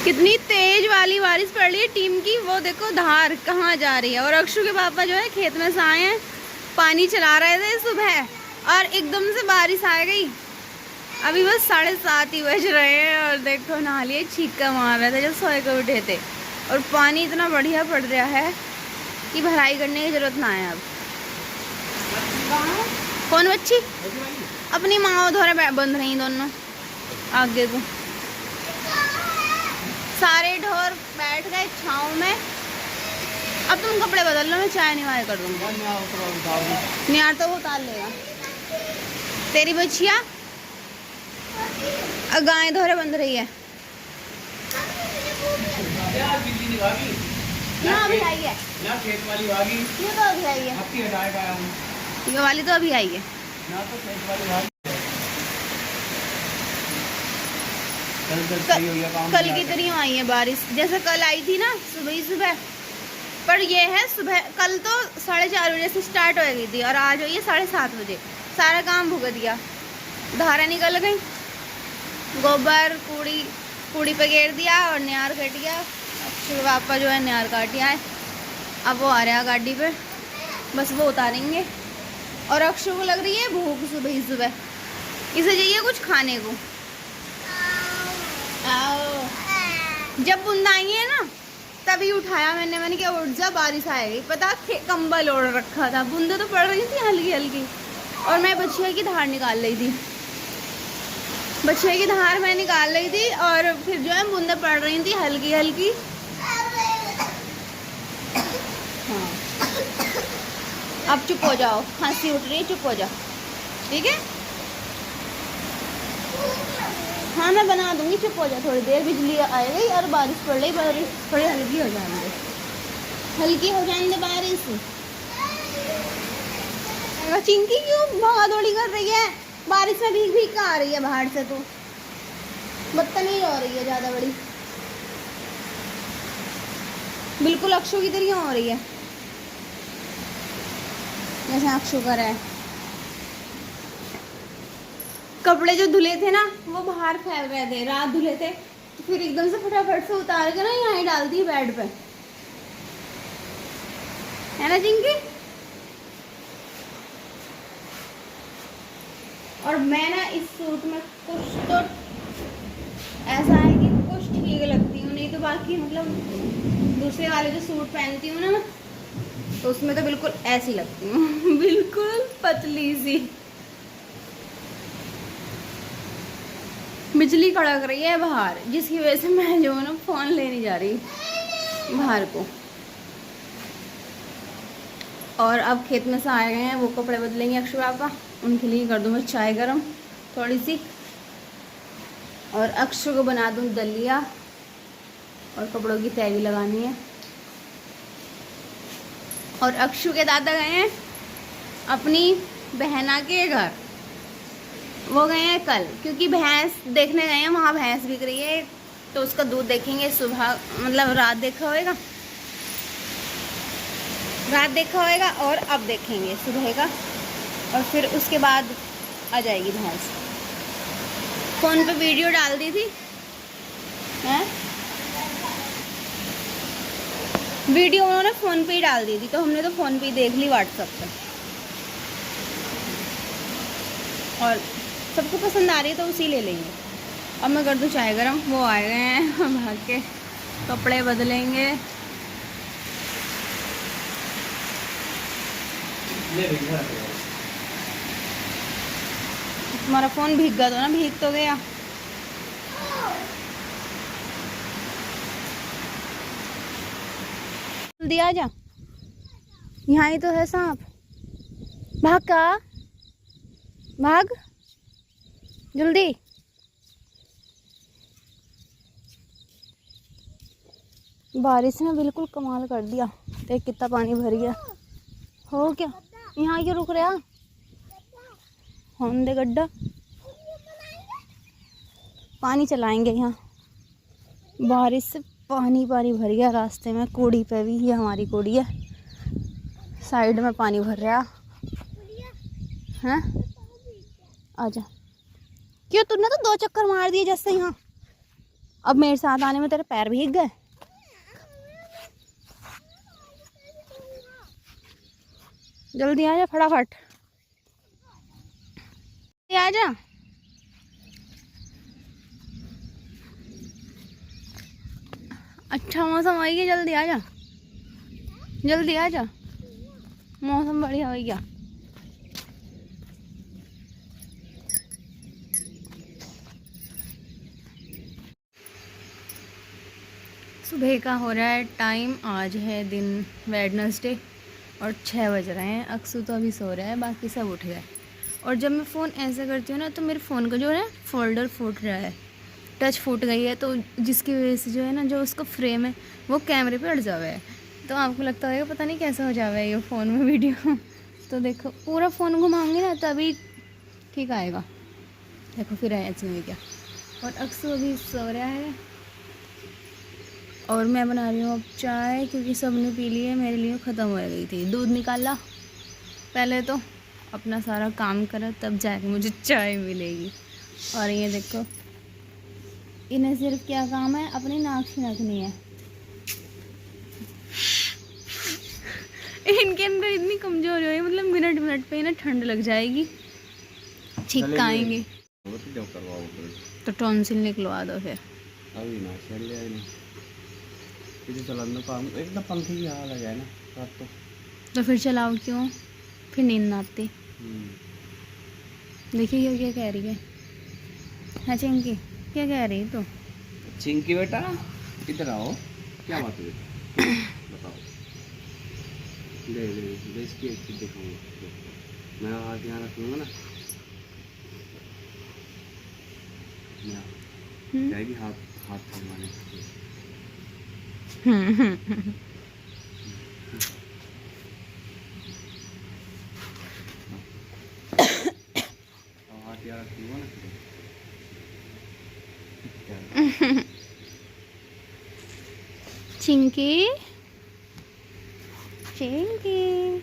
कितनी तेज वाली बारिश पड़ रही है टीम की, वो देखो धार कहाँ जा रही है। और अक्षु के पापा जो है खेत में से आए हैं, पानी चला रहे थे सुबह और एकदम से बारिश आ गई। अभी बस 7:30 ही बज रहे हैं और देखो नहा लिए, छींका मार रहे थे जब सोए के उठे थे। और पानी इतना बढ़िया पड़ रहा है कि भराई करने की जरूरत ना है अब। कौन बच्ची? अपनी माँ धोरे बंध रही दोनों आगे को। सारे ढोर बैठ गए छाँव में। अब तुम कपड़े बदल लो, मैं चाय निवाय कर दूंगा। नियार तो वो उतार लेगा। तेरी बच्चिया गाय धोरे बंध रही है। यहाँ अभी आई है, खेत वाली भागी। ये तो अभी आई है, ये वाली तो अभी आई है। तो खेत वाली भागी। कल की तरह आई है बारिश, जैसे कल आई थी ना सुबह ही सुबह। पर ये है सुबह, कल तो 4:30 बजे से स्टार्ट हो गई थी और आज हुई है 7:30 बजे। सारा काम भुगत दिया, धारा निकल गई, गोबर कूड़ी पे घेर दिया और न्यार कट गया। अक्षु पापा जो है न्यार काट है, अब वो आ रहा है गाड़ी पे, बस वो उतारेंगे। और अक्षु को लग रही है भूख सुबह ही सुबह, इसे चाहिए कुछ खाने को। जब बूंद आई है ना तभी उठाया मैंने क्या उठ जा बारिश आएगी। पता कंबल ओढ़ रखा था, बूंदे तो पड़ रही थी हल्की हल्की। और मैं बछिया की धार निकाल रही थी, बछिया की धार मैं निकाल रही थी और फिर जो है बूंदे पड़ रही थी हल्की हल्की। हाँ अब चुप हो जाओ, खांसी उठ रही है, चुप हो जाओ ठीक है। हाँ मैं बना दूंगी, चुप हो जाए थोड़ी देर। बिजली आएगी और बारिश पड़ रही, बारिश थोड़ी हल्की हो जाएंगे, हल्की हो जाएंगे बारिश। चिंकी क्यों भागा दौड़ी कर रही है? बारिश में भीग भीग आ रही है बाहर से, तो बदतमीज हो रही है ज़्यादा बड़ी, बिल्कुल अक्षु की तरह हो रही है जैसे अक्षु कर है। कपड़े जो धुले थे ना वो बाहर फैल रहे थे, रात धुले थे, तो फिर एकदम से फटाफट से उतार के ना यहाँ ही डाल दी बेड पे, है ना चिंकी? और मैं ना इस सूट में कुछ तो ऐसा है कि कुछ ठीक लगती हूँ, नहीं तो बाकी मतलब दूसरे वाले जो सूट पहनती हूँ ना मैं, तो उसमें तो बिल्कुल ऐसी लगती हूँ बिल्कुल पतली सी। बिजली कड़क रही है बाहर, जिसकी वजह से मैं जो है ना फोन लेने जा रही बाहर को। और अब खेत में से आए गए हैं, वो कपड़े बदलेंगे अक्षु पापा, उनके लिए कर दूँ मैं चाय गरम थोड़ी सी, और अक्षु को बना दूँ दलिया, और कपड़ों की तय भी लगानी है। और अक्षु के दादा गए हैं अपनी बहना के घर, वो गए हैं कल, क्योंकि भैंस देखने गए हैं, वहाँ भैंस बिक रही है, तो उसका दूध देखेंगे। सुबह मतलब रात देखा होगा, रात देखा होगा और अब देखेंगे सुबह का, और फिर उसके बाद आ जाएगी भैंस। फ़ोन पे वीडियो डाल दी थी हैं, वीडियो उन्होंने फ़ोन पे ही डाल दी थी, तो हमने तो फ़ोन पे ही देख ली व्हाट्सएप पे, और सबको पसंद आ रही है तो उसी ले लेंगे। अब मैं कर दूँ चाय गरम, वो आए गए हैं भाग के, कपड़े बदलेंगे। तुम्हारा फ़ोन भीग गया तो ना, भीग तो गया। जल्दी आ जा, यहाँ ही तो है सांप, भाग का भाग जल्दी। बारिश ने बिल्कुल कमाल कर दिया, देख कितना पानी भर गया। हो क्या यहाँ क्यों रुक रहा? होंदे गड्ढा, पानी चलाएंगे यहाँ। बारिश से पानी पानी भर गया रास्ते में, कोड़ी पे भी, ये हमारी कोड़ी है, साइड में पानी भर रहा है। आजा, क्यों तूने तो 2 चक्कर मार दिए जैसे यहाँ। अब मेरे साथ आने में तेरे पैर भीग गए। जल्दी आ जा फटाफट, आ जा। अच्छा मौसम आई है, जल्दी आ जा, जल्दी आ जा, मौसम बढ़िया हो गया। सुबह का हो रहा है टाइम, आज है दिन वेडनेसडे और 6 बज रहे हैं। अक्सू तो अभी सो रहा है, बाकी सब उठ गए। और जब मैं फ़ोन ऐसे करती हूँ ना तो मेरे फ़ोन का जो है फोल्डर फूट रहा है, टच फूट गई है, तो जिसकी वजह से जो है ना, जो उसका फ्रेम है वो कैमरे पे अड़ जावा है। तो आपको लगता होगा पता नहीं कैसे हो जावा है ये फ़ोन में वीडियो। तो देखो पूरा फ़ोन घुमाऊँगी ना तभी ठीक आएगा। देखो फिर ऐसे में क्या। और अक्सू अभी सो रहा है और मैं बना रही हूँ अब चाय, क्योंकि सब ने पी ली है, मेरे लिए ख़त्म हो गई थी। दूध निकाला पहले, तो अपना सारा काम करा, तब जाके मुझे चाय मिलेगी। और ये देखो, इन्हें सिर्फ क्या काम है, अपनी नाक छिड़कनी है। इनके अंदर इतनी कमजोरी हो रही है, मतलब मिनट मिनट पे ना ठंड लग जाएगी, छिटकाएंगे। तो टॉन्सिल निकलवा दो फिर। अभी ना चल ले नहीं किसी चलाने का एकदम पंखे की हवा लगा है ना रात तो फिर चलाओ क्यों, फिर नींद ना आती। देखिए ये क्या कह रही है। हाँ चिंकी, क्या कह रही है तो? चिंकी बेटा इधर आओ, क्या बात है बताओ। ले ले ले इसकी एक चीज दिखाऊंगा मैं, हाथ यहाँ रखूँगा ना, जाएगी हाथ हाथ थमाने। हाथ यहाँ रखूँगा ना, चिंकी चिंकी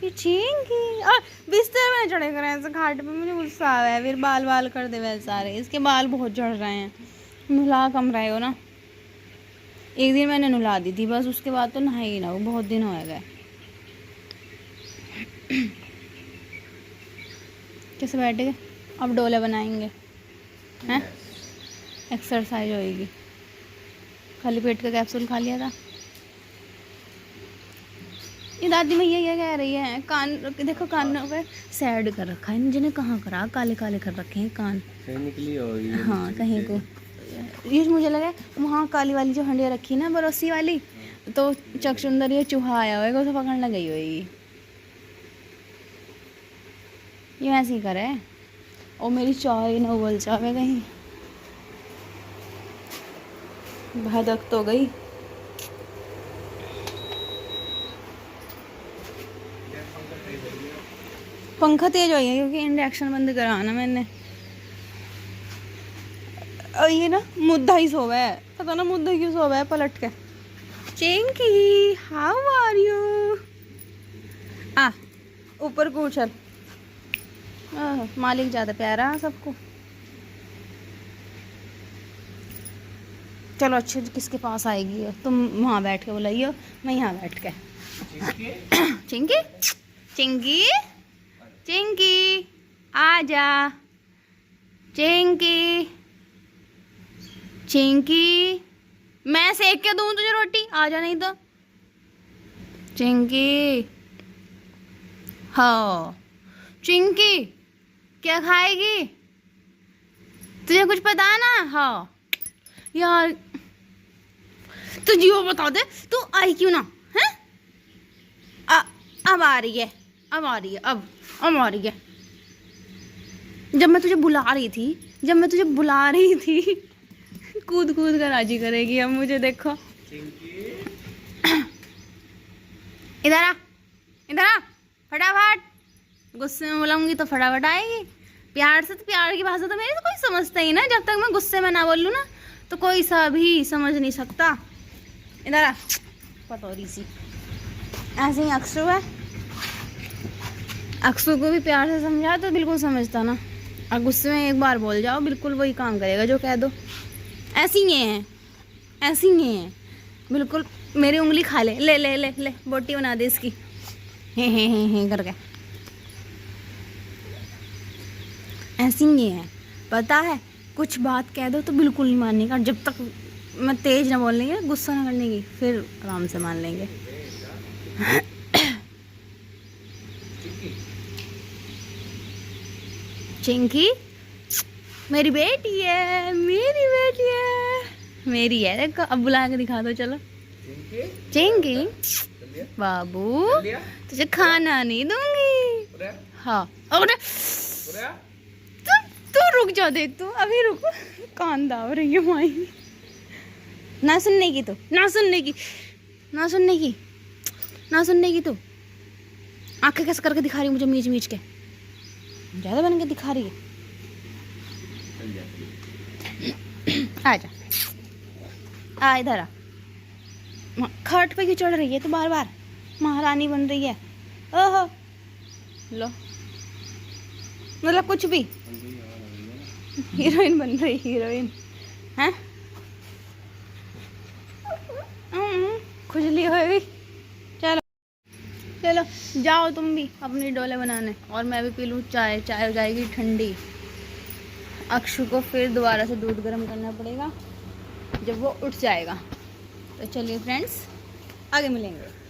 चिंकी, और बिस्तर में चढ़े कर ऐसे खाट पे, मुझे गुस्सा आ रहा है। फिर बाल बाल कर दे वैसे सारे, इसके बाल बहुत झड़ रहे हैं। नहला कम रहे हो ना। एक दिन मैंने नहला दी थी बस, उसके बाद तो नहाई ही ना, वो बहुत दिन हो गए। कैसे बैठे गए? अब डोले बनाएंगे हैं, एक्सरसाइज होएगी। खाली पेट का कैप्सूल खा लिया था। ये दादी मैया क्या कह रही है, कान देखो, कानों पे सैड कर रखा है, जिन्हें कहाँ करा, काले काले कर रखे हैं कान। निकली होगी हाँ कहीं को। ये मुझे लगा वहाँ काली वाली जो हंडिया रखी ना बरोसी वाली, तो चकचुंदर ये चूहा आया होगा, उसे पकड़ने गई होगी। ये ऐसे ही करे। और मेरी चाय ना उबल जावे कहीं, भदक तो गई। पंखा तेज हो गया क्योंकि इंडक्शन बंद कराना मैंने। और ये ना मुद्दा ही सोवा है, पता ना मुद्दा क्यों सोवा है पलट के। चिंकी हाउ आर यू, आ ऊपर को उछल। मालिक ज़्यादा प्यारा सबको। चलो अच्छे, किसके पास आएगी तुम वहाँ बैठ के बुलाइयो, मैं यहाँ बैठ के। चिंकी चिंकी चिंकी आजा, चिंकी चिंकी, मैं सेक के दूँ तुझे रोटी, आजा नहीं तो। चिंकी हाँ चिंकी, क्या खाएगी? तुझे कुछ पता है ना? हाँ यार तुझे वो बता दे, तू आई क्यों ना है? अब आ रही है, अब आ रही है, अब आ रही है। जब मैं तुझे बुला रही थी कूद कूद कर राजी करेगी अब मुझे। देखो इधर आ, इधर आ फटाफट। गुस्से में बुलाऊंगी तो फटाफट आएगी। प्यार से, तो प्यार की भाषा तो मेरी तो कोई समझता ही ना। जब तक मैं गुस्से में ना बोलूँ ना तो कोई सा भी समझ नहीं सकता। इधर आ पतौरी सी। ऐसे ही अक्सू है, अक्सू को भी प्यार से समझा तो बिल्कुल समझता ना। और गुस्से में एक बार बोल जाओ बिल्कुल वही काम करेगा जो कह दो। ऐसी ही हैं, ऐसी ही हैं बिल्कुल। मेरी उंगली खा ले, ले ले ले ले, बोटी बना दे इसकी, हे करके। ऐसी ही है, पता है, कुछ बात कह दो तो बिल्कुल नहीं मानने का। जब तक मैं तेज ना बोलने की, गुस्सा ना करने की, फिर आराम से मान लेंगे। चिंकी मेरी बेटी है, मेरी बेटी है, मेरी है। देखो अब बुला के दिखा दो, चलो। चिंकी बाबू, तुझे खाना नहीं दूंगी। हाँ और तू रुक जा, देख तू अभी रुक, कान दाव रही है माई। ना सुनने की, तो ना सुनने की, ना सुनने की, ना सुनने की। तू आंखें कैसे करके दिखा रही मुझे, मीच मीच के, ज्यादा बन के दिखा रही है। आजा, आ इधर आ। खट पे क्यों चढ़ रही है तू बार बार, महारानी बन रही है। ओहो लो, मतलब कुछ भी हीरोइन बन रही, हीरोइन हैं। खुजली हो गई। चलो चलो जाओ तुम भी अपनी डोले बनाने, और मैं भी पी लूँ चाय। चाय हो जाएगी ठंडी। अक्षु को फिर दोबारा से दूध गर्म करना पड़ेगा जब वो उठ जाएगा। तो चलिए फ्रेंड्स, आगे मिलेंगे।